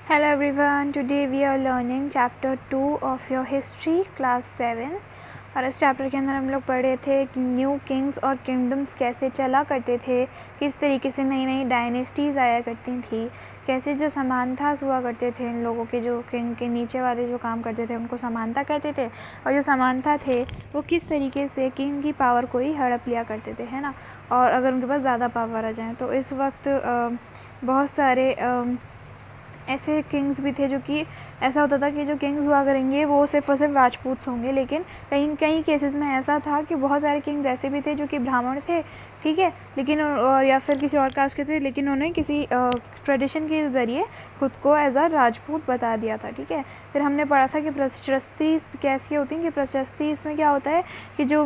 Hello everyone, today we are learning chapter 2 of your history class 7 और इस chapter के अंदर हम लोग पढ़े थे कि न्यू किंग्स और किंगडम्स कैसे चला करते थे, किस तरीके से नई नई डायनेस्टीज़ आया करती थी, कैसे जो समानतास हुआ करते थे इन लोगों के, जो किंग के नीचे वाले जो काम करते थे उनको समानता कहते थे, और जो समानता थे वो किस तरीके से किंग की पावर को ही हड़प लिया करते थे, है ना। और अगर उनके पास ज़्यादा पावर आ जाए तो इस वक्त बहुत सारे ऐसे किंग्स भी थे जो कि ऐसा होता था कि जो किंग्स हुआ करेंगे वो सिर्फ़ और सिर्फ राजपूत होंगे, लेकिन कई कई केसेस में ऐसा था कि बहुत सारे किंग्स ऐसे भी थे जो कि ब्राह्मण थे, ठीक है, लेकिन और या फिर किसी और कास्ट के थे, लेकिन उन्होंने किसी ट्रेडिशन के ज़रिए खुद को एज अ राजपूत बता दिया था, ठीक है। फिर हमने पढ़ा था कि प्रशस्ति कैसी होती है, कि प्रशस्ति इसमें क्या होता है कि जो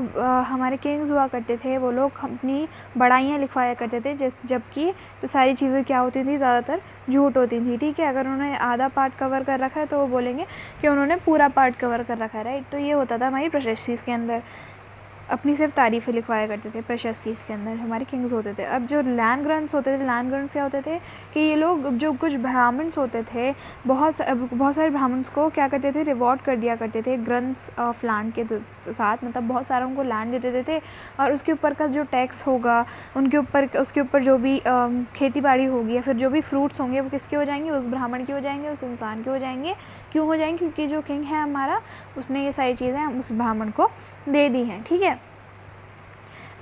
हमारे किंग्स हुआ करते थे वो लोग अपनी बड़ाइयाँ लिखवाया करते थे, जबकि तो सारी चीज़ें क्या होती थी, ज़्यादातर झूठ होती थी, ठीक है। अगर उन्होंने आधा पार्ट कवर कर रखा है तो वो बोलेंगे कि उन्होंने पूरा पार्ट कवर कर रखा है, राइट। तो ये होता था हमारी प्रशस्ति के अंदर, अपनी सिर्फ तारीफ़ें लिखवाया करते थे प्रशस्ति के अंदर हमारे किंग्स होते थे। अब जो लैंड ग्रांट्स होते थे, लैंड ग्रांट्स क्या होते थे कि ये लोग जो कुछ ब्राह्मण्स होते थे, बहुत सारे ब्राह्मण्स को क्या करते थे, रिवॉर्ड कर दिया करते थे ग्रंथ्स ऑफ लैंड के साथ, मतलब बहुत सारा उनको लैंड दे देते थे और उसके ऊपर का जो टैक्स होगा उनके ऊपर, उसके ऊपर जो भी खेती बाड़ी होगी या फिर जो भी फ्रूट्स होंगे वो किसके हो जाएंगे, उस ब्राह्मण के हो जाएंगे, उस इंसान के हो जाएंगे। क्यों हो जाएंगे? क्योंकि जो किंग है हमारा उसने ये सारी चीज़ें उस ब्राह्मण को दे दी हैं, ठीक है।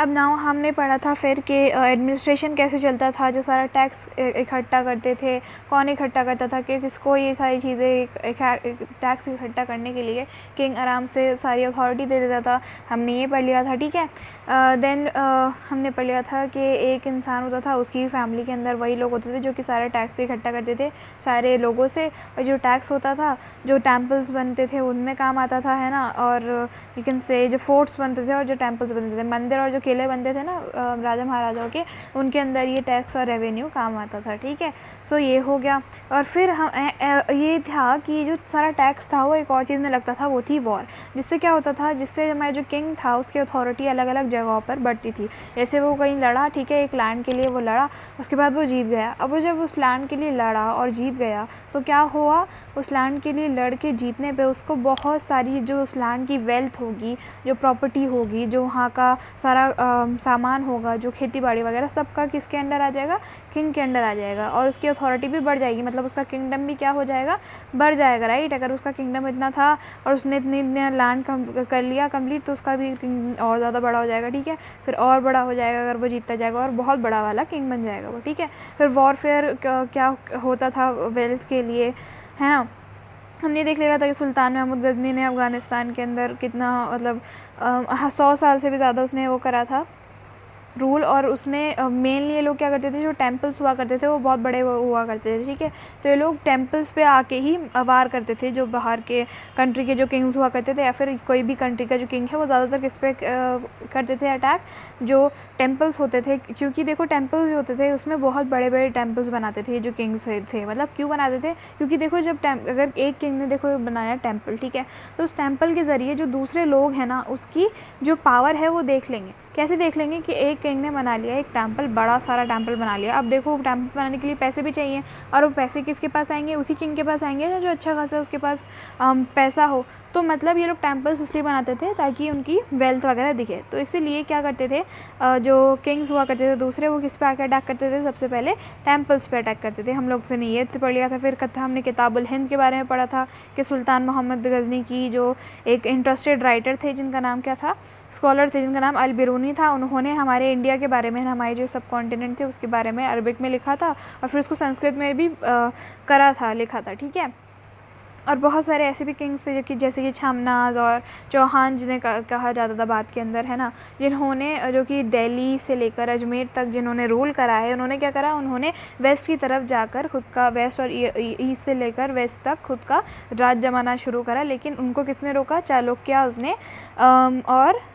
अब नाउ हमने पढ़ा था फिर कि एडमिनिस्ट्रेशन कैसे चलता था, जो सारा टैक्स इकट्ठा करते थे, कौन इकट्ठा करता था, कि किसको ये सारी चीज़ें टैक्स इकट्ठा करने के लिए किंग आराम से सारी अथॉरिटी दे देता था। हमने ये पढ़ लिया था, ठीक है। देन हमने पढ़ लिया था कि एक इंसान होता था, उसकी फैमिली के अंदर वही लोग होते थे जो कि सारा टैक्स इकट्ठा करते थे सारे लोगों से, और जो टैक्स होता था जो टेम्पल्स बनते थे उनमें काम आता था, है ना। और यू कैन से जो फोर्ट्स बनते थे और जो टेम्पल्स बनते थे, मंदिर और जो किले बनते थे ना राजा महाराजाओं के, उनके अंदर ये टैक्स और रेवेन्यू काम आता था, ठीक है। सो ये हो गया। और फिर हम ये था कि जो सारा टैक्स था वो एक और चीज़ में लगता था, वो थी वॉर। जिससे क्या होता था, जिससे हमारा जो किंग था उसकी अथॉरिटी अलग अलग जगहों पर बढ़ती थी। जैसे वो कहीं लड़ा, ठीक है, एक लैंड के लिए वो लड़ा, उसके बाद वो जीत गया। अब वो जब उस लैंड के लिए लड़ा और जीत गया तो क्या हुआ, उस लैंड के लिए लड़ के जीतने पे उसको बहुत सारी जो उस लैंड की वेल्थ होगी, जो प्रॉपर्टी होगी, जो वहाँ का सारा सामान होगा, जो खेती बाड़ी वगैरह सबका किसके अंडर आ जाएगा, किंग के अंडर आ जाएगा। और उसकी अथॉरिटी भी बढ़ जाएगी, मतलब उसका किंगडम भी क्या हो जाएगा, बढ़ जाएगा, राइट। अगर उसका किंगडम इतना था और उसने इतनी लैंड कर लिया कंप्लीट तो उसका भी किंग और ज़्यादा बड़ा हो जाएगा, ठीक है। फिर और बड़ा हो जाएगा अगर वो जीतता जाएगा और बहुत बड़ा वाला किंग बन जाएगा वो, ठीक है। फिर वॉरफेयर क्या होता था वेल्थ के लिए, है ना। हमने देख लिया था कि सुल्तान महमूद गजनी ने अफ़गानिस्तान के अंदर कितना, मतलब 100 साल से भी ज़्यादा उसने वो करा था रूल, और उसने मेनली ये लोग क्या करते थे, जो टेम्पल्स हुआ करते थे वो बहुत बड़े हुआ करते थे, ठीक है। तो ये लोग टेम्पल्स पे आके ही वार करते थे, जो बाहर के कंट्री के जो किंग्स हुआ करते थे या फिर कोई भी कंट्री का जो किंग है वो ज़्यादातर किस पे करते थे अटैक, जो टेम्पल्स होते थे। क्योंकि देखो टेम्पल्स जो होते थे उसमें बहुत बड़े बड़े टेम्पल्स बनाते थे जो किंग्स थे, मतलब क्यों बनाते थे, क्योंकि देखो जब अगर एक किंग ने देखो बनाया टेम्पल, ठीक है, तो उस टेम्पल के ज़रिए जो दूसरे लोग हैं ना उसकी जो पावर है वो देख लेंगे। कैसे देख लेंगे कि एक किंग ने बना लिया एक टेम्पल, बड़ा सारा टेम्पल बना लिया। अब देखो टेम्पल बनाने के लिए पैसे भी चाहिए, और वो पैसे किसके पास आएंगे, उसी किंग के पास आएंगे जो अच्छा खासा उसके पास पैसा हो। तो मतलब ये लोग टेम्पल्स इसलिए बनाते थे ताकि उनकी वेल्थ वगैरह दिखे। तो इसीलिए क्या करते थे, जो किंग्स हुआ करते थे दूसरे, वो किस पे आकर अटैक करते थे, सबसे पहले टेम्पल्स पे अटैक करते थे। हम लोग फिर ये पढ़ लिया था, फिर हमने किताबुल हिंद के बारे में पढ़ा था कि सुल्तान मोहम्मद गजनी की जो एक इंटरेस्टेड राइटर थे जिनका नाम क्या था, स्कॉलर थे जिनका नाम अल बिरूनी था, उन्होंने हमारे इंडिया के बारे में, हमारे जो सब कॉन्टिनेंट थे उसके बारे में अरबिक में लिखा था और फिर उसको संस्कृत में भी करा था, लिखा था, ठीक है। और बहुत सारे ऐसे भी किंग्स थे जो कि जैसे कि छामनाज और चौहान जिन्हें कहा जाता था बाद के अंदर, है ना, जिन्होंने जो कि दिल्ली से लेकर अजमेर तक जिन्होंने रूल करा है, उन्होंने क्या करा, उन्होंने वेस्ट की तरफ जाकर खुद का, वेस्ट और ईस्ट से लेकर वेस्ट तक खुद का राज जमाना शुरू करा। लेकिन उनको किसने रोका, चालुक्याज ने और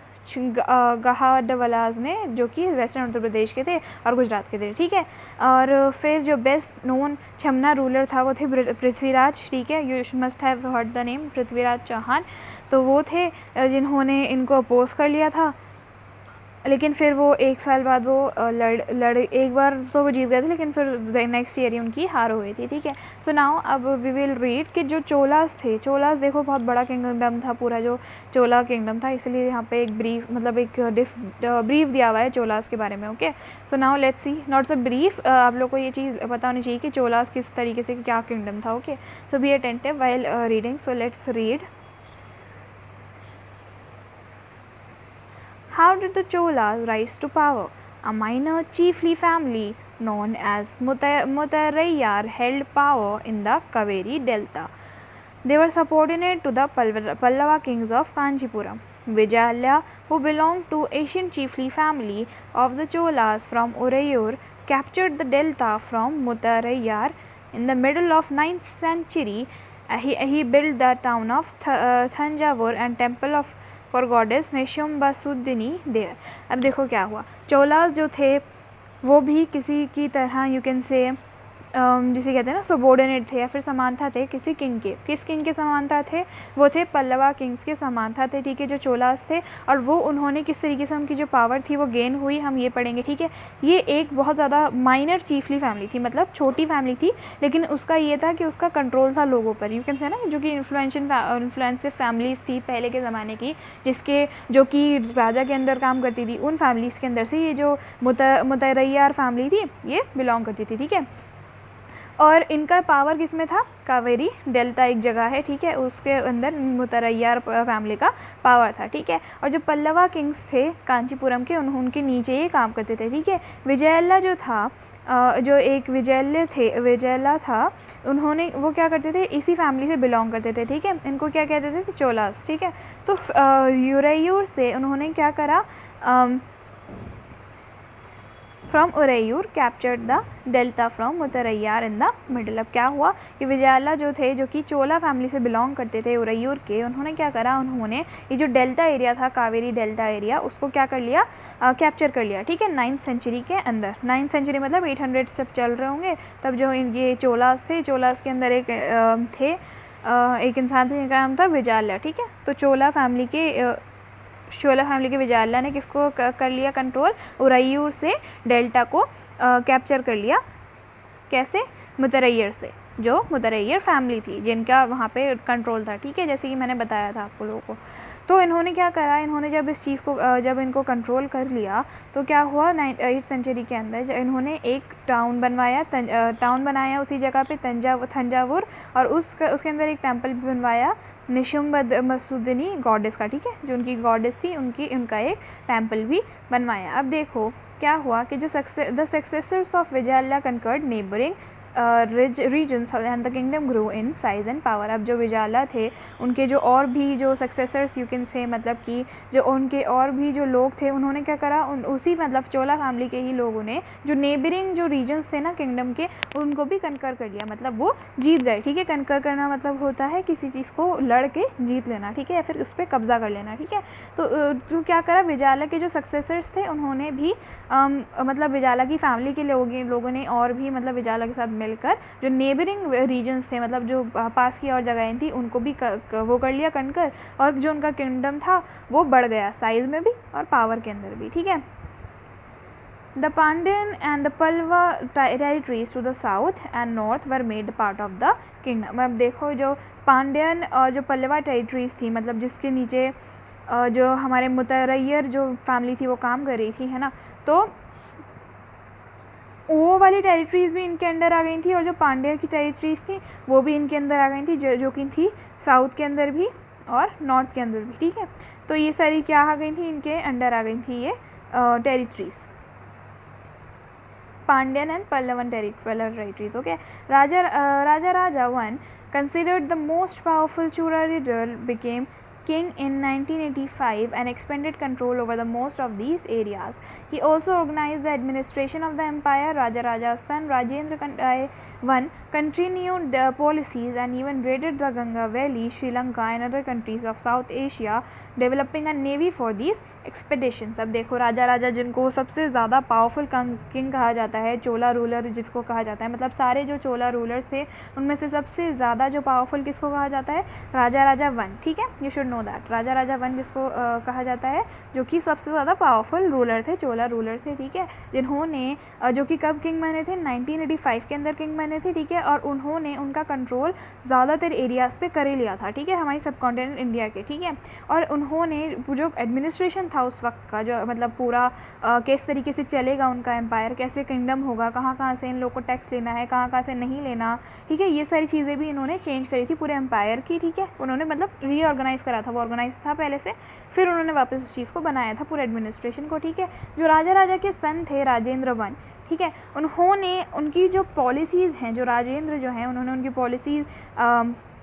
गहाडवलाज ने, जो कि वेस्टर्न उत्तर प्रदेश के थे और गुजरात के थे, ठीक है। और फिर जो बेस्ट नोन छमना रूलर था वो थे पृथ्वीराज, ठीक है, you must have heard the name Prithviraj Chauhan. तो वो थे जिन्होंने इनको अपोज कर लिया था, लेकिन फिर वो एक साल बाद वो लड़ एक बार तो वो जीत गए थे, लेकिन फिर नेक्स्ट ईयर ही उनकी हार हो गई थी। ठीक है, सो नाउ अब वी विल रीड कि जो चोलास थे, चोलास देखो बहुत बड़ा किंगडम था पूरा जो चोला किंगडम था, इसलिए यहाँ पे एक ब्रीफ मतलब एक ब्रीफ दिया हुआ है चोलास के बारे में। Okay, so now let's see, not a brief, आप लोग को ये चीज़ पता होनी चाहिए कि चोलास किस तरीके से क्या किंगडम था। Okay, so be attentive while reading, so let's read. How did the Cholas rise to power? A minor chiefly family known as Muttarayyar held power in the Kaveri Delta. They were subordinate to the Pallava kings of Kanchipuram. Vijayalaya, who belonged to ancient chiefly family of the Cholas from Urayur, captured the delta from Muttarayyar in the middle of 9th century. He built the town of Thanjavur and temple of for goddess Nishumbhasudini there. अब देखो क्या हुआ, चोलास जो थे वो भी किसी की तरह यू कैन से जिसे कहते हैं ना सबॉर्डिनेट थे या फिर समानता थे किसी किंग के। किस किंग के समानता थे? वो थे पल्लवा किंग्स के समानता थे। ठीक है, जो चोलास थे, और वो उन्होंने किस तरीके से उनकी जो पावर थी वो गेन हुई, हम ये पढ़ेंगे। ठीक है, ये एक बहुत ज़्यादा माइनर चीफली फैमिली थी, मतलब छोटी फैमिली थी, लेकिन उसका ये था कि उसका कंट्रोल था लोगों पर। यू कैन से ना जो कि इन्फ्लुएंसिव फैमिलीज थी पहले के ज़माने की, जो कि राजा के अंदर काम करती थी, उन फैमिलीज़ के अंदर से ये जो मुतरैयार फैमिली थी ये बिलोंग करती थी। ठीक है, और इनका पावर किस में था? कावेरी डेल्टा एक जगह है, ठीक है, उसके अंदर मुतरैयार फैमिली का पावर था। ठीक है, और जो पल्लवा किंग्स थे कांचीपुरम के, उनके नीचे ये काम करते थे। ठीक है, विजयला जो था जो एक विजयला था, उन्होंने वो क्या करते थे, इसी फैमिली से बिलोंग करते थे। ठीक है, इनको क्या कहते थे? चोलास। ठीक है, तो यूरैयूर से उन्होंने क्या करा, from Uraiyur captured the delta from Muttaraiyar in the middle. अब क्या हुआ कि विजयाला जो थे, जो कि चोला फैमिली से बिलोंग करते थे उरैयूर के, उन्होंने क्या करा, उन्होंने ये जो डेल्टा एरिया था, कावेरी डेल्टा एरिया, उसको क्या कर लिया, कैप्चर कर लिया। ठीक है, 9th सेंचुरी के अंदर। 9th सेंचुरी मतलब 800 सब चल रहे होंगे तब, जो ये चोलास थे, चोलास के अंदर एक इंसान थे जिनका नाम था विजयाला। ठीक है, तो चोला फैमिली के विजयाला ने किसको कर लिया कंट्रोल? उरैयूर से डेल्टा को कैप्चर कर लिया। कैसे? मुतरैयर से, जो मुतरैयर फैमिली थी जिनका वहाँ पे कंट्रोल था। ठीक है, जैसे कि मैंने बताया था आप लोगों को। तो इन्होंने क्या करा, इन्होंने जब इस चीज़ को जब इनको कंट्रोल कर लिया तो क्या हुआ, 8th सेंचुरी के अंदर जब इन्होंने एक टाउन बनाया उसी जगह पे थंजावुर, और उसके अंदर एक टेम्पल भी बनवाया निशुम्बसुद्दीनी गॉडेस का। ठीक है, जो उनकी गॉडेस थी उनका एक टेम्पल भी बनवाया। अब देखो क्या हुआ कि जो the successors of विजयाला conquered neighbouring regions and the kingdom grew in size and power। अब जो विजाला थे, उनके जो और भी जो सक्सेसर्स यू कैन से, मतलब कि जो उनके और भी जो लोग थे, उन्होंने क्या करा, उसी मतलब चोला फैमिली के ही लोगों ने जो नेबरिंग जो रीजन्स थे ना किंगडम के, उनको भी कनकर कर लिया, मतलब वो जीत गए। ठीक है, कनकर करना मतलब होता है किसी चीज़ को लड़ के जीत लेना। ठीक है, या फिर उस पर कब्जा कर लेना। ठीक है, तो क्या करा, विजाला के जो सक्सेसर्स थे उन्होंने भी मतलब विजाला की फैमिली के लोगों ने और भी मतलब विजाला के साथ मिलकर जो नेबरिंग रीजन्स थे, मतलब जो पास की और जगहें थी, उनको भी वो कर लिया कनकर, और जो उनका किंगडम था वो बढ़ गया साइज में भी और पावर के अंदर भी। ठीक है, The Pandyan and the Pallava territories to the south and north were made part of the kingdom। अब देखो जो पांड्यन और जो पल्लवा टेरिटरीज थी, मतलब जिसके नीचे जो हमारे मुतरैयर जो फैमिली थी वो काम कर रही थी, है ना, तो वो वाली टेरिटरीज़ भी इनके अंडर आ गई थी, और जो पांड्या की टेरिटरीज़ थी वो भी इनके अंदर आ गई थी, जो कि थी साउथ के अंदर भी और नॉर्थ के अंदर भी। ठीक है, तो ये सारी क्या आ गई थी, इनके अंडर आ गई थी ये territories, Pandyan and Pallavan territories. Okay, Raja one considered the most powerful Chura leader became king in 1985 and expanded control over the most of these areas. He also organized the administration of the empire. Rajaraja's son Rajendra I continued the policies and even raided the Ganga Valley, Sri Lanka and other countries of South Asia, developing a navy for these expeditions. अब देखो राजा राजा जिनको सबसे ज़्यादा powerful king कहा जाता है, चोला ruler जिसको कहा जाता है, मतलब सारे जो चोला रूलर्स थे उनमें से सबसे ज़्यादा जो पावरफुल किसको कहा जाता है, राजा राजा वन। ठीक है, you should know that, Raja Raja one जिसको कहा जाता है, जो कि सबसे ज़्यादा पावरफुल रूलर थे, चोला रूलर थे। ठीक है, जिन्होंने जो कि कब किंग बने थे, 1985 के अंदर किंग बने थे। ठीक है, और उन्होंने उनका कंट्रोल ज़्यादातर एरियाज़ पे कर ही लिया था। ठीक है, हमारी सब कॉन्टिनेंट इंडिया के। ठीक है, और उन्होंने जो एडमिनिस्ट्रेशन था उस वक्त का, जो मतलब पूरा किस तरीके से चलेगा उनका एम्पायर, कैसे किंगडम होगा, कहाँ कहाँ से इन लोग को टैक्स लेना है, कहाँ कहाँ से नहीं लेना। ठीक है, ये सारी चीज़ें भी इन्होंने चेंज करी थी पूरे एम्पायर की। ठीक है, उन्होंने मतलब रीऑर्गेनाइज़ करा था, वो ऑर्गेनाइज था पहले से, फिर उन्होंने वापस उस चीज़ को बनाया था पूरे एडमिनिस्ट्रेशन को। ठीक है, जो राजा राजा के सन थे राजेंद्र वन, ठीक है, उन्होंने उनकी जो पॉलिसीज़ हैं, जो राजेंद्र जो हैं उन्होंने उनकी पॉलिसीज़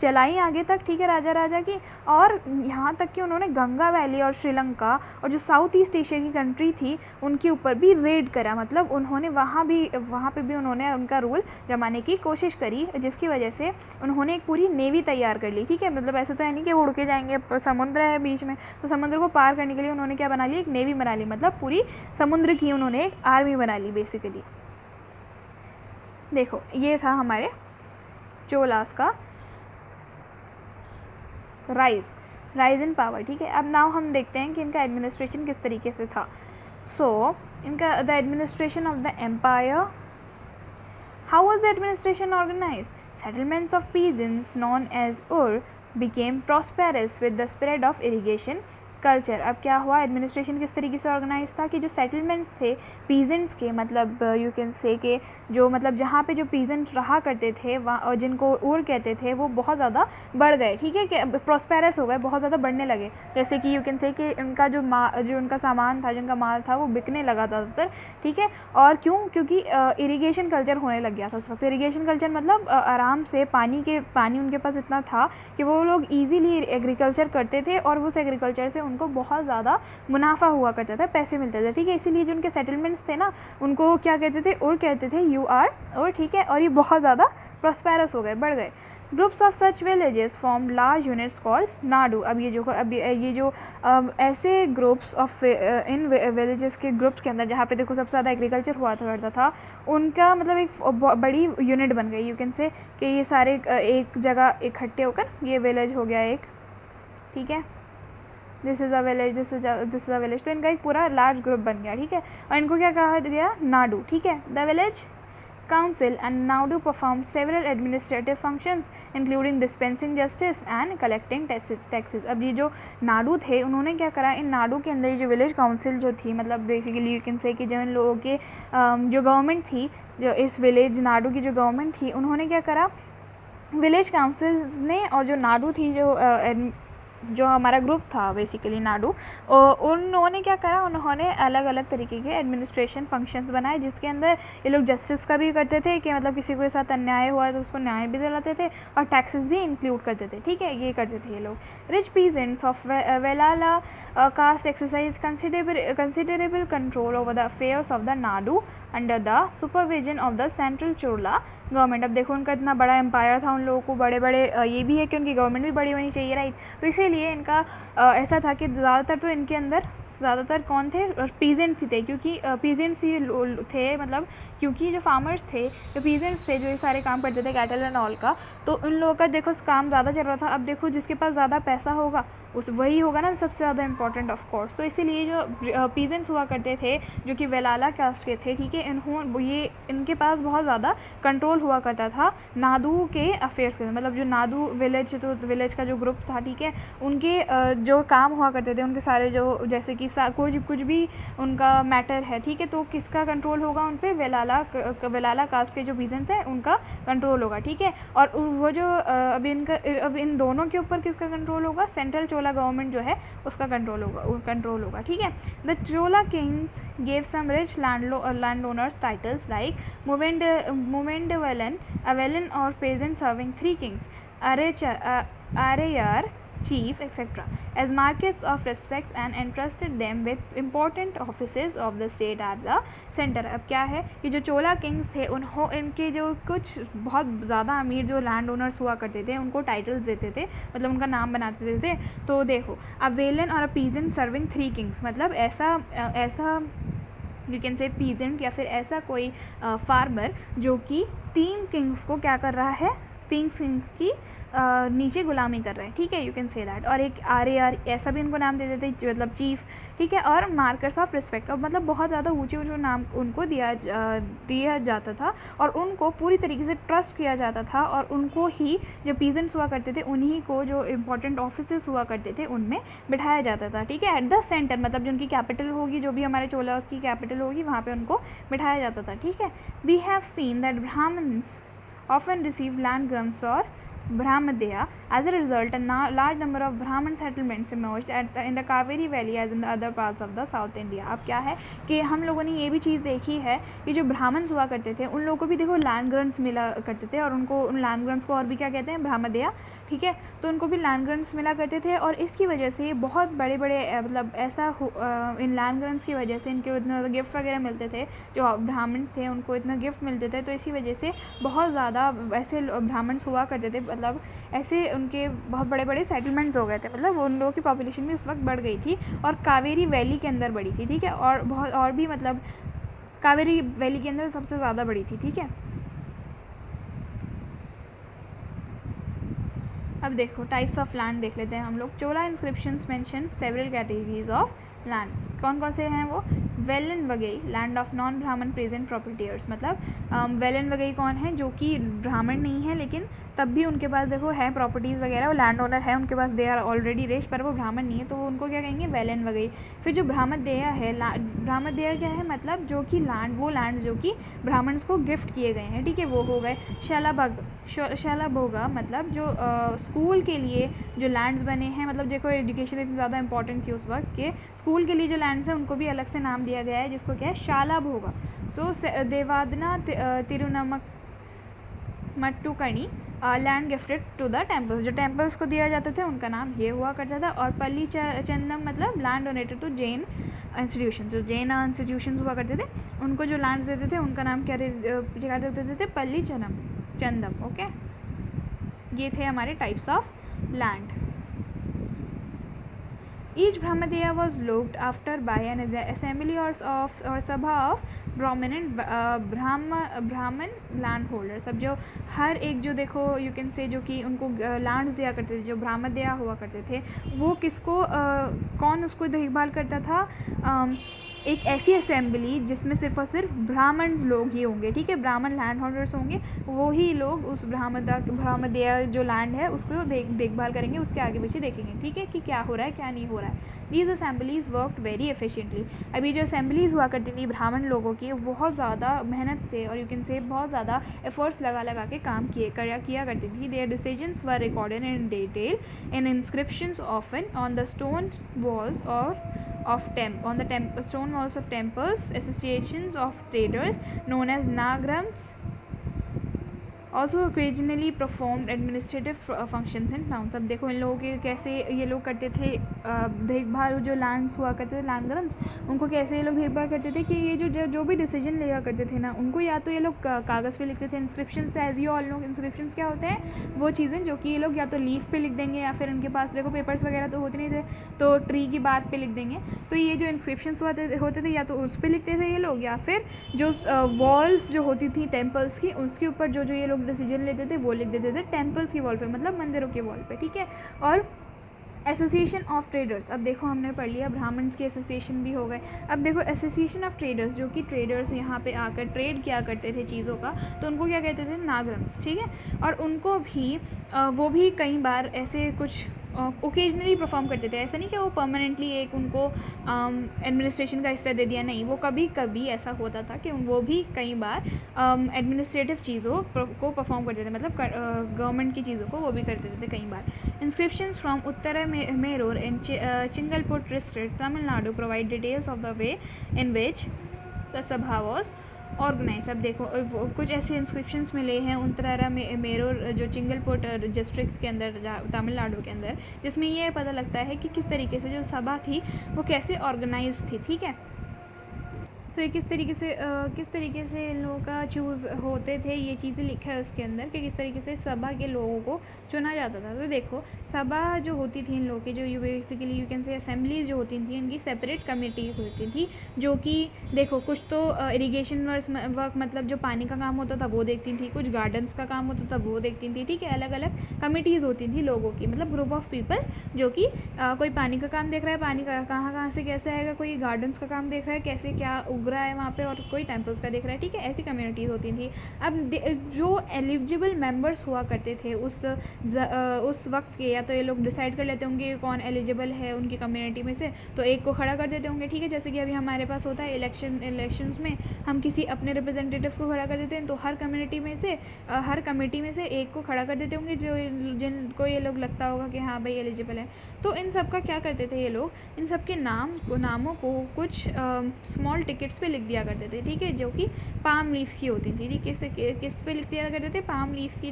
चलाई आगे तक। ठीक है, राजा राजा की, और यहाँ तक कि उन्होंने गंगा वैली और श्रीलंका और जो साउथ ईस्ट एशिया की कंट्री थी उनके ऊपर भी रेड करा, मतलब उन्होंने वहाँ पे भी उन्होंने उनका रूल जमाने की कोशिश करी, जिसकी वजह से उन्होंने एक पूरी नेवी तैयार कर ली। ठीक है, मतलब ऐसा तो है नहीं कि वो उड़ के जाएंगे, समुद्र है बीच में, तो समुद्र को पार करने के लिए उन्होंने क्या बना ली, एक नेवी बना ली, मतलब पूरी समुद्र की उन्होंने एक आर्मी बना ली बेसिकली। देखो ये था हमारे चोलास का राइज इन पावर। ठीक है, अब नाउ हम देखते हैं कि इनका एडमिनिस्ट्रेशन किस तरीके से था। सो इनका the administration of the empire, how was the administration organised? Settlements of peasants known as ur became prosperous with the spread of irrigation culture. अब क्या हुआ, एडमिनिस्ट्रेशन किस तरीके से ऑर्गेनाइज था कि जो सेटलमेंट्स थे पीजेंट्स के, मतलब यू कैन से के जो मतलब जहाँ पे जो पीजेंट रहा करते थे वहाँ, और जिनको उर कहते थे, वो बहुत ज़्यादा बढ़ गए। ठीक है, कि प्रॉस्पेरस हो गए, बहुत ज़्यादा बढ़ने लगे। जैसे कि यू कैन से कि उनका जो उनका सामान था, जिनका माल था, वो बिकने लगा ज़्यादातर। ठीक है, और क्योंकि इरीगेशन कल्चर होने लग गया था उस वक्त। इरीगेशन कल्चर मतलब आराम से पानी उनके पास इतना था कि वो लोग ईजीली एग्रीकल्चर करते थे, और उस एग्रीकल्चर से उनको बहुत ज़्यादा मुनाफा हुआ करता था, पैसे मिलते थे। ठीक है, इसीलिए जो उनके सेटलमेंट्स थे ना, उनको क्या कहते थे, उर कहते थे, और ठीक है, और ये बहुत ज़्यादा प्रॉस्पेरस हो गए, बढ़ गए। Groups of such villages form large units called Nadu. अब ये जो ऐसे ग्रुप्स ऑफ इन विलेजेस के ग्रुप्स के अंदर जहाँ पे देखो सबसे ज़्यादा एग्रीकल्चर हुआ करता था, उनका मतलब एक बड़ी यूनिट बन गई। यू कैन से कि ये सारे एक जगह इकट्ठे होकर, ये विलेज हो गया एक। ठीक है, this is a village, this is a village, तो इनका एक पूरा लार्ज ग्रुप बन गया। ठीक है, और इनको क्या कहा गया, नाडू। ठीक है, the village council and Nadu performed several administrative functions including dispensing justice and collecting taxes। अब ये जो नाडू थे उन्होंने क्या करा, इन नाडू के अंदर जो विलेज काउंसिल जो थी, मतलब बेसिकली यू कैन से कि जो इन लोगों के जो गवर्नमेंट थी, जो इस विलेज नाडू की जो गवर्नमेंट थी, उन्होंने क्या करा, विलेज काउंसिल्स ने, और जो नाडू थी, जो हमारा ग्रुप था बेसिकली नाडू, उन्होंने क्या करा, उन्होंने अलग अलग तरीके के एडमिनिस्ट्रेशन फंक्शंस बनाए, जिसके अंदर ये लोग जस्टिस का भी करते थे कि मतलब किसी के साथ अन्याय हुआ तो उसको न्याय भी दिलाते थे, और टैक्सेस भी इंक्लूड करते थे। ठीक है, ये करते थे ये लोग। Rich peasants of Vellala caste exercise considerable control over the affairs of the Nadu under the supervision of the central Chola government. अब देखो उनका इतना बड़ा एम्पायर था, उन लोगों को बड़े बड़े ये भी है कि उनकी गवर्नमेंट भी बड़ी होनी चाहिए, राइट। तो इसीलिए इनका ऐसा था कि ज़्यादातर तो इनके अंदर ज़्यादातर कौन थे, पीजेंट्स ही थे, क्योंकि पीजेंट्स ही थे, मतलब क्योंकि जो फार्मर्स थे, जो पीजेंट्स थे, जो ये सारे काम करते थे कैटल एंड ऑल का, तो उन लोगों का देखो काम ज़्यादा चल रहा था। अब देखो जिसके पास ज़्यादा पैसा होगा वही होगा ना सबसे ज़्यादा इंपॉर्टेंट ऑफ कोर्स। तो इसीलिए जो पीजेंट्स हुआ करते थे, जो कि वेलाला कास्ट के थे, ठीक है, इनके पास बहुत ज़्यादा कंट्रोल हुआ करता था नादू के अफेयर्स के, मतलब जो नादू विलेज, तो विलेज का जो ग्रुप था, ठीक है, उनके जो काम हुआ करते थे, उनके सारे जो जैसे कि कुछ भी उनका मैटर है, ठीक है, तो किसका कंट्रोल होगा उन पर, वेलाला कास्ट के जो पीजेंट्स हैं उनका कंट्रोल होगा। ठीक है, और वो जो अब इन दोनों के ऊपर किसका कंट्रोल होगा, सेंट्रल चोला गवर्नमेंट जो है उसका कंट्रोल होगा। ठीक है, the Chola kings gave some rich land owners titles like Muvendavan, Avelin or peasant serving 3 kings, Areyar, chief, etc. as marks of respect and entrusted them with important offices of the state at the center. अब क्या है कि जो चोला Kings थे इनके जो कुछ बहुत ज़्यादा अमीर जो लैंड ओनर्स हुआ करते थे उनको टाइटल्स देते थे, मतलब उनका नाम बनाते थे। तो देखो, अ वेलन और अ पीजेंट सर्विंग 3 किंग्स, मतलब ऐसा यू कैन से पीजेंट या फिर ऐसा कोई फार्मर जो कि 3 किंग्स को क्या कर रहा है, 3 किंग्स की नीचे गुलामी कर रहे हैं, ठीक है, यू कैन से दैट। और एक आर ऐसा भी उनको नाम दे देते, मतलब चीफ, ठीक है। और मार्कर्स ऑफ रिस्पेक्ट, और मतलब बहुत ज़्यादा ऊँचे नाम उनको दिया जाता था और उनको पूरी तरीके से ट्रस्ट किया जाता था, और उनको ही जो पीजेंट्स हुआ करते थे उन्हीं को जो इंपॉर्टेंट ऑफिसेस हुआ करते थे उनमें बिठाया जाता था, ठीक है, एट द सेंटर, मतलब जो उनकी कैपिटल होगी, जो भी हमारे चोलास की कैपिटल होगी वहाँ पे उनको बिठाया जाता था, ठीक है। We have seen that Brahmins often received land grants or Brahmadeya. As a result, a large number of Brahman settlements emerged in the Kaveri Valley as in the other parts of the South India. अब क्या है कि हम लोगों ने ये भी चीज़ देखी है कि जो ब्राह्मण्स हुआ करते थे उन लोगों को भी देखो लैंड ग्रांट्स मिला करते थे, और उनको उन लैंड ग्रांट्स को और भी क्या कहते हैं, ब्रह्मदेया, ठीक है। तो उनको भी लैंड ग्रांट्स मिला करते थे, और इसकी वजह से बहुत बड़े बड़े मतलब ऐसा इन लैंड ग्रांट्स की वजह से इनको इतना गिफ्ट वगैरह मिलते थे, जो ब्राह्मण थे उनको इतना गिफ्ट मिलते थे, तो इसी वजह से बहुत ज़्यादा ऐसे ब्राह्मण्स हुआ करते थे, मतलब ऐसे उनके बहुत बड़े बड़े सेटलमेंट्स हो गए थे, मतलब उन लोगों की पॉपुलेशन भी उस वक्त बढ़ गई थी और कावेरी वैली के अंदर बढ़ी थी, ठीक है, और बहुत और भी मतलब कावेरी वैली के अंदर सबसे ज़्यादा बढ़ी थी, ठीक है। अब देखो टाइप्स ऑफ लैंड देख लेते हैं हम लोग। Chola inscriptions mention several categories of land, कौन कौन से हैं वो? Vellan vagai, land of non Brahmin peasant proprietors, मतलब वेलन वगई कौन है, जो कि ब्राह्मण नहीं है लेकिन तब भी उनके पास देखो है प्रॉपर्टीज़ वगैरह, वो लैंड ओनर है, उनके पास दे आर ऑलरेडी रिच, पर वो ब्राह्मण नहीं है, तो वो उनको क्या कहेंगे, वेलन वगई। फिर जो ब्राह्मदेया है, ब्राह्मदेया क्या है, मतलब जो कि लैंड, वो लैंड जो कि ब्राह्मण्स को गिफ्ट किए गए हैं, ठीक है, वो हो गए। शालाभोगा, मतलब जो स्कूल के लिए जो लैंड्स बने हैं, मतलब देखो एजुकेशन इतनी ज़्यादा इंपॉर्टेंट थी उस वक्त के स्कूल के लिए जो लैंड्स हैं उनको भी अलग से नाम दिया गया है, जिसको क्या है, शालाभोगा। तो devadana tirunamattukkani land gifted to the temples, जो टेम्पल्स को दिया जाते थे उनका नाम ये हुआ करता था। और पल्ली चंदम, मतलब land donated to Jain institution, जो जैन इंस्टीट्यूशन हुआ करते थे उनको जो लैंड्स देते थे उनका नाम क्या देते थे, पल्ली चंदम, ओके। ये थे हमारे types of land. Each Brahmadeya was looked after by an assembly or sabha of prominent ब्राह्मण लैंड होल्डर्स। अब जो हर एक जो देखो यू कैन से जो कि उनको लैंड्स दिया करते थे, जो ब्राह्मदेया हुआ करते थे, वो किसको कौन उसको देखभाल करता था, एक ऐसी असेंबली जिसमें सिर्फ और सिर्फ ब्राह्मण लोग ही होंगे, ठीक है, ब्राह्मण लैंड होल्डर्स होंगे, वो ही लोग उस ब्राह्मदेया जो लैंड है उसको देखभाल करेंगे, उसके आगे पीछे देखेंगे, ठीक है, कि क्या हो रहा है क्या नहीं हो रहा है। These assemblies worked very efficiently. अभी जो assemblies हुआ करती थी ब्राह्मण लोगों की, बहुत ज़्यादा मेहनत से और यू कैन से बहुत ज़्यादा एफर्ट्स लगा के काम किया करती थी। Their decisions were recorded in detail in inscriptions often on the stone walls or on the stone walls of temples, associations of traders known as nagrams also occasionally performed administrative functions in towns। अब देखो इन लोगों के कैसे ये लोग करते थे देखभाल, जो लैंड्स हुआ करते थे लैंड ग्रांट्स, उनको कैसे ये लोग देखभाल करते थे कि ये जो भी डिसीजन लिया करते थे ना, उनको या तो ये लोग कागज़ पे लिखते थे, inscriptions, as you all know inscriptions क्या होते हैं, वो चीज़ें जो कि ये लोग या तो लीफ पे लिख देंगे, या फिर उनके पास देखो पेपर्स वगैरह तो होते नहीं थे, तो ट्री की बात पे लिख देंगे। तो ये जो इंस्क्रिप्शंस होते थे या तो उस पर लिखते थे ये लोग, या फिर जो वॉल्स जो होती थी टेम्पल्स की, उसके ऊपर जो ये लोग डिसीजन लेते थे वो लिख देते थे टेम्पल्स की वॉल पे, मतलब मंदिरों के वॉल पे, ठीक है। और एसोसिएशन ऑफ ट्रेडर्स, अब देखो हमने पढ़ लिया ब्राह्मण के एसोसिएशन भी हो गए। अब देखो एसोसिएशन ऑफ ट्रेडर्स, जो कि ट्रेडर्स यहाँ पे आकर ट्रेड किया करते थे चीज़ों का, तो उनको क्या कहते थे, नागरम्स, ठीक है। और उनको भी वो भी कई बार ऐसे कुछ ओकेजनली परफॉर्म करते थे, ऐसा नहीं कि वो परमानेंटली एक उनको एडमिनिस्ट्रेशन का हिस्सा दे दिया, नहीं, वो कभी कभी ऐसा होता था कि वो भी कई बार एडमिनिस्ट्रेटिव चीज़ों को परफॉर्म करते थे, मतलब गवर्नमेंट की चीज़ों को वो भी करते थे कई बार। Inscriptions from Uttaramerur in Chingleput district Tamil Nadu provide details of the way in which the sabha was organise. अब देखो कुछ ऐसे इंस्क्रिप्शंस मिले हैं उनतरारा मेरोर जो चिंगलपोट डिस्ट्रिक्ट के अंदर तमिलनाडु के अंदर, जिसमें ये पता लगता है कि किस तरीके से जो सभा थी वो कैसे ऑर्गेनाइज थी। ठीक है, तो ये किस तरीके से इन लोगों का चूज़ होते थे, ये चीज़ें लिखा है उसके अंदर कि किस तरीके से सभा के लोगों को चुना जाता था। तो देखो सभा जो होती थी इन लोगों की, जो basically you can say assemblies जो होती थी, इनकी सेपरेट कमेटीज़ होती थी, जो कि देखो कुछ तो इरीगेशन वर्क मतलब जो पानी का काम होता था वो देखती थी, कुछ गार्डन्स का काम होता था वो देखती थी। ठीक है, अलग अलग कमेटीज़ होती थी लोगों की, मतलब ग्रुप ऑफ पीपल जो कि कोई पानी का काम देख रहा है, पानी का कहाँ से कैसे आएगा, कोई गार्डन्स का काम देख रहा है कैसे क्या उग रहा है वहाँ पे, और कोई टेम्पल्स का देख रहा है। ठीक है, ऐसी कम्युनिटीज़ होती थी। अब जो एलिजिबल मेंबर्स हुआ करते थे उस वक्त के, या तो ये लोग डिसाइड कर लेते होंगे कौन एलिजिबल है उनकी कम्युनिटी में से, तो एक को खड़ा कर देते होंगे। ठीक है, जैसे कि अभी हमारे पास होता है इलेक्शंस में हम किसी अपने रिप्रेजेंटेटिव्स को खड़ा कर देते हैं, तो हर कम्युनिटी में से हर कमेटी में से एक को खड़ा कर देते होंगे जो जिनको ये लोग लगता होगा कि हाँ भाई एलिजिबल है। तो इन सब का क्या करते थे ये लोग, इन सब के नामों को कुछ स्मॉल टिकट्स पे लिख दिया करते थे। ठीक है, जो कि पाम लीव्स की होती थी। ठीक है, किस पे लिख दिया करते थे, पाम लीव्स की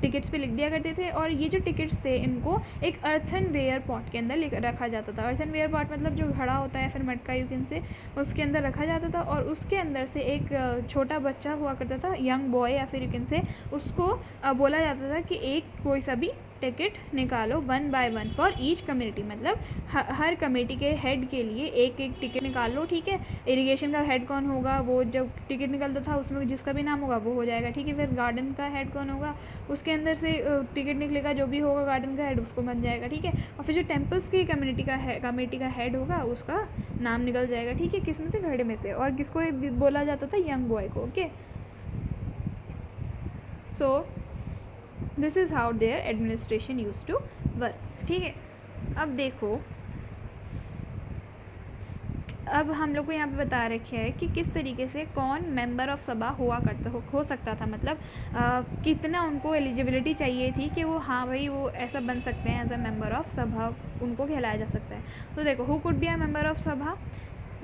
टिकट्स पे लिख दिया करते थे। और ये जो टिकट्स थे इनको एक अर्थनवेयर पॉट के अंदर रखा जाता था। अर्थनवेयर पॉट मतलब जो घड़ा होता है फिर मटका यू कैन से, उसके अंदर रखा जाता था, और उसके अंदर से एक छोटा बच्चा हुआ करता था, यंग बॉय या फिर यू कैन से, उसको बोला जाता था कि एक कोई सा भी टिकट निकालो 1 by 1 फॉर ईच कम्युनिटी, मतलब हर कमेटी के हेड के लिए एक एक टिकट निकाल लो। ठीक है, इरिगेशन का हेड कौन होगा, वो जब टिकट निकलता था उसमें जिसका भी नाम होगा वो हो जाएगा। ठीक है, फिर गार्डन का हेड कौन होगा, उसके अंदर से टिकट निकलेगा, जो भी होगा गार्डन का हेड उसको बन जाएगा। ठीक है, और फिर जो टेम्पल्स की कमेटी का हेड होगा उसका नाम निकल जाएगा। ठीक है, किस में से, घड़े में से, और किसको बोला जाता था, यंग बॉय को। Okay, so this is how their administration used to work. ठीक है, अब देखो अब हम लोग को यहाँ पे बता रखे है कि किस तरीके से कौन मेंबर ऑफ सभा हो सकता था, मतलब कितना उनको एलिजिबिलिटी चाहिए थी कि वो हाँ भाई वो ऐसा बन सकते हैं, एज अ मेंबर ऑफ सभा उनको कहलाया जा सकता है। तो देखो who could be a member of sabha,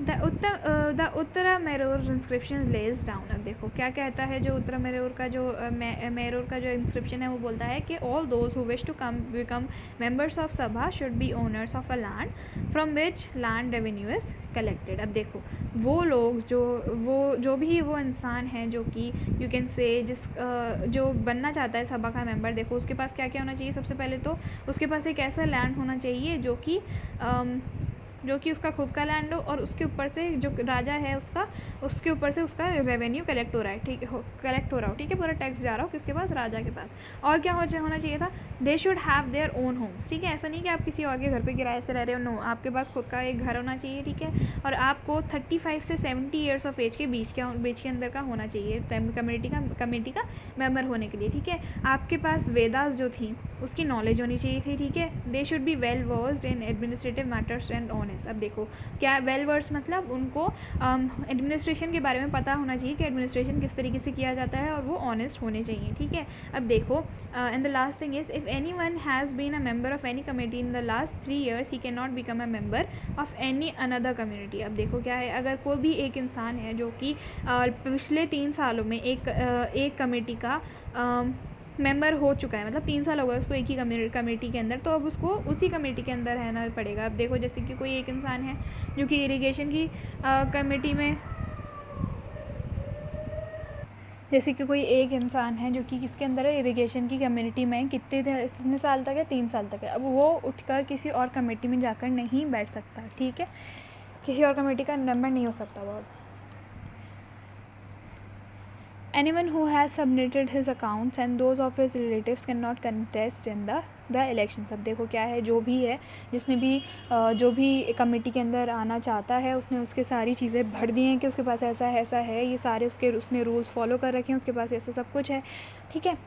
the Uttaramerur inscription lays down. अब देखो क्या कहता है जो उत्तरा मेरूर का जो इंस्क्रिप्शन है वो बोलता है कि all those who wish to become members of sabha should be owners of a land from which land revenue is collected. अब देखो वो लोग जो भी वो इंसान है जो कि यू कैन से जो बनना चाहता है सभा का मेंबर, देखो उसके पास क्या क्या होना चाहिए। सबसे पहले तो उसके पास एक ऐसा लैंड होना चाहिए जो कि उसका खुद का लैंड हो, और उसके ऊपर से जो राजा है उसके ऊपर से उसका रेवेन्यू कलेक्ट हो रहा है। ठीक है, कलेक्ट हो रहा हो। ठीक है, पूरा टैक्स जा रहा हो किसके पास, राजा के पास। और क्या होना चाहिए था, they should have their own homes. ठीक है, ऐसा नहीं कि आप किसी और के घर पे किराए से रह रहे हो, नो, आपके पास खुद का एक घर होना चाहिए। ठीक है, और आपको 35 से 70 ईयर्स ऑफ एज के बीच के अंदर का होना चाहिए कमेटी का मेंबर होने के लिए। ठीक है, आपके पास वेदास जो थी उसकी नॉलेज होनी चाहिए थी। ठीक है, they should be well versed in administrative matters and honest. अब देखो क्या वेल वर्स मतलब उनको एडमिनिस्ट्रेशन के बारे में पता होना चाहिए कि एडमिनिस्ट्रेशन किस तरीके से किया जाता है, और वो ऑनेस्ट होने चाहिए। ठीक है, अब देखो and the last thing is if any one has been a member of any committee in the last 3 years he can not become a member of any another community. अब देखो क्या है, अगर कोई भी एक इंसान है जो कि पिछले 3 सालों में एक कमेटी का मेंबर हो चुका है, मतलब 3 साल हो गए उसको एक ही कमेटी के अंदर, तो अब उसको उसी कमेटी के अंदर रहना पड़ेगा। अब देखो जैसे कि कोई एक इंसान है जो कि इरिगेशन की कमेटी में, जैसे कि कोई एक इंसान है जो कि किसके अंदर है, इरिगेशन की कम्युनिटी में, कितने साल तक है, 3 साल तक है। अब वो उठकर किसी और कमेटी में जाकर नहीं बैठ सकता। ठीक है, किसी और कमेटी का मेंबर नहीं हो सकता वो। Anyone who has submitted his accounts and those of his relatives cannot contest in the elections। अब देखो क्या है, जो भी है जिसने भी जो भी कमेटी के अंदर आना चाहता है उसने उसके सारी चीज़ें भर दी हैं कि उसके पास ऐसा है, ये सारे उसने रूल्स फॉलो कर रखे हैं, उसके पास ऐसा सब कुछ है। ठीक है,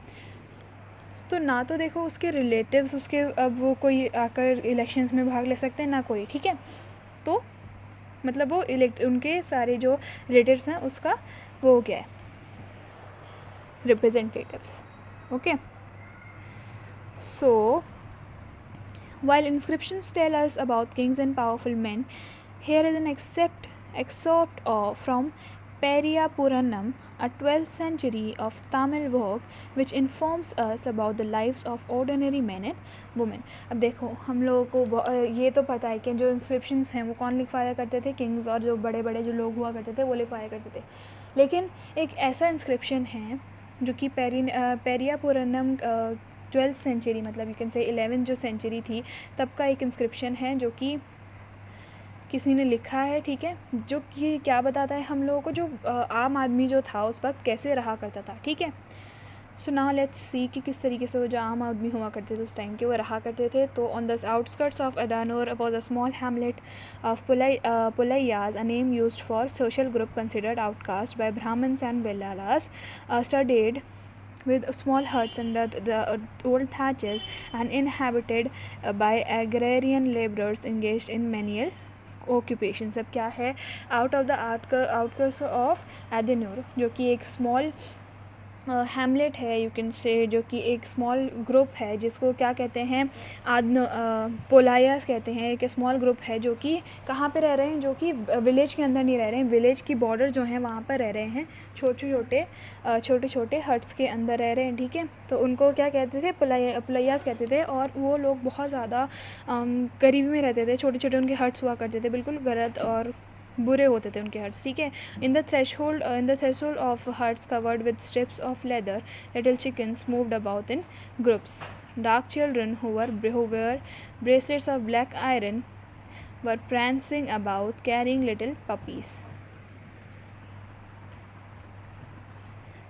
तो ना तो देखो उसके रिलेटिव्स उसके अब वो कोई आकर इलेक्शंस में भाग ले सकते हैं ना कोई। ठीक है, तो मतलब वो उनके सारे जो रिलेटिव्स हैं उसका वो हो गया है representatives. Okay, so while inscriptions tell us about kings and powerful men, here is an excerpt from Periyapuranam, a 12th century of Tamil work which informs us about the lives of ordinary men and women. अब देखो हम लोगों को ये तो पता है कि जो इंस्क्रिप्शंस हैं वो कौन लिखवाया करते थे, किंग्स और जो बड़े बड़े जो लोग हुआ करते थे वो लिखवाया करते थे, लेकिन एक ऐसा इंस्क्रिप्शन है जो कि पेरियापुरनम 12th सेंचुरी मतलब यू कैन से 11th जो सेंचुरी थी तब का एक इंस्क्रिप्शन है जो कि किसी ने लिखा है, ठीक है, जो कि क्या बताता है हम लोगों को जो आम आदमी जो था उस वक्त कैसे रहा करता था, ठीक है। सो नाउ लेट्स सी कि किस तरीके से वो जो आम आदमी हुआ करते थे उस टाइम के वो रहा करते थे। तो on the outskirts of Adanur was a small hamlet of Pulaiyas, a name used for social group considered outcaste by Brahmins and Vellalas, studded with small huts under the old thatches and inhabited by agrarian laborers engaged in manual occupations। अब क्या है, out of the आउटकर्ट्स of एडेनोर जो कि एक small Hamlet है you can say, जो कि एक स्मॉल ग्रुप है जिसको क्या कहते हैं पोलायास कहते हैं। एक स्मॉल ग्रुप है जो कि कहाँ पे रह रहे हैं, जो कि विलेज के अंदर नहीं रह रहे हैं, विलेज की बॉर्डर जो है वहाँ पर रह रहे हैं, छोटे छोटे हट्स के अंदर रह रहे हैं, ठीक है। तो उनको क्या कहते थे, पुलैयास कहते थे, और वो लोग बहुत ज़्यादा करीबी में रहते थे, छोटे छोटे उनके हट्स हुआ करते थे, बिल्कुल गलत और बुरे होते थे उनके हट्स, ठीक है। In the threshold of huts covered with strips of leather, little chickens moved about in groups. Dark children who wear bracelets of black iron were prancing about carrying little puppies।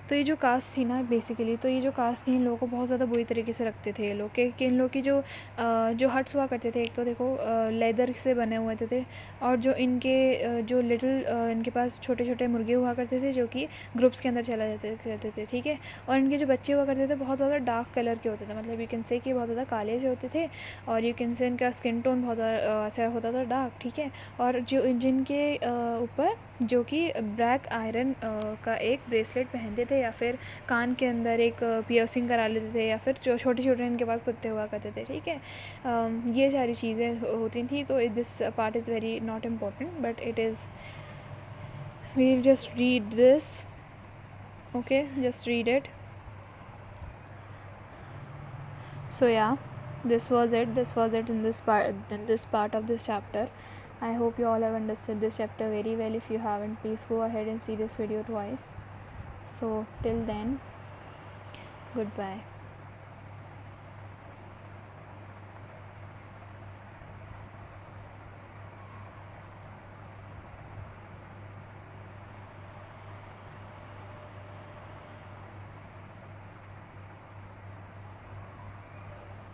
तो ये जो cast थी ना basically, तो ये जो cast थी इन लोगों को बहुत ज़्यादा बुरी तरीके से रखते थे ये लोग कि इन लोग की जो हट्स हुआ करते थे, एक तो देखो लेदर से बने हुए थे, और जो इनके जो लिटिल इनके पास छोटे छोटे मुर्गे हुआ करते थे जो कि ग्रुप्स के अंदर चला जाते रहते थे, ठीक है। और इनके जो बच्चे हुआ करते थे बहुत ज़्यादा डार्क कलर के होते थे, मतलब यू कैन से कि बहुत ज़्यादा काले से होते थे, और यू कैन से इनका स्किन टोन बहुत ज़्यादा ऐसा होता था डार्क, ठीक है। और जो जिनके ऊपर जो कि ब्लैक आयरन का एक ब्रेसलेट पहनते थे, या फिर कान के अंदर एक पियर्सिंग करा लेते थे, या फिर जो छोटे छोटे इनके पास कुत्ते हुआ करते थे, ठीक है। ये सारी चीज़ें होती थी। तो this part is very not important, but it is, we'll just read this, okay, just read it. So yeah, this was it in this part of this chapter. I hope you all have understood this chapter very well. If you haven't, please go ahead and see this video twice. So till then, goodbye.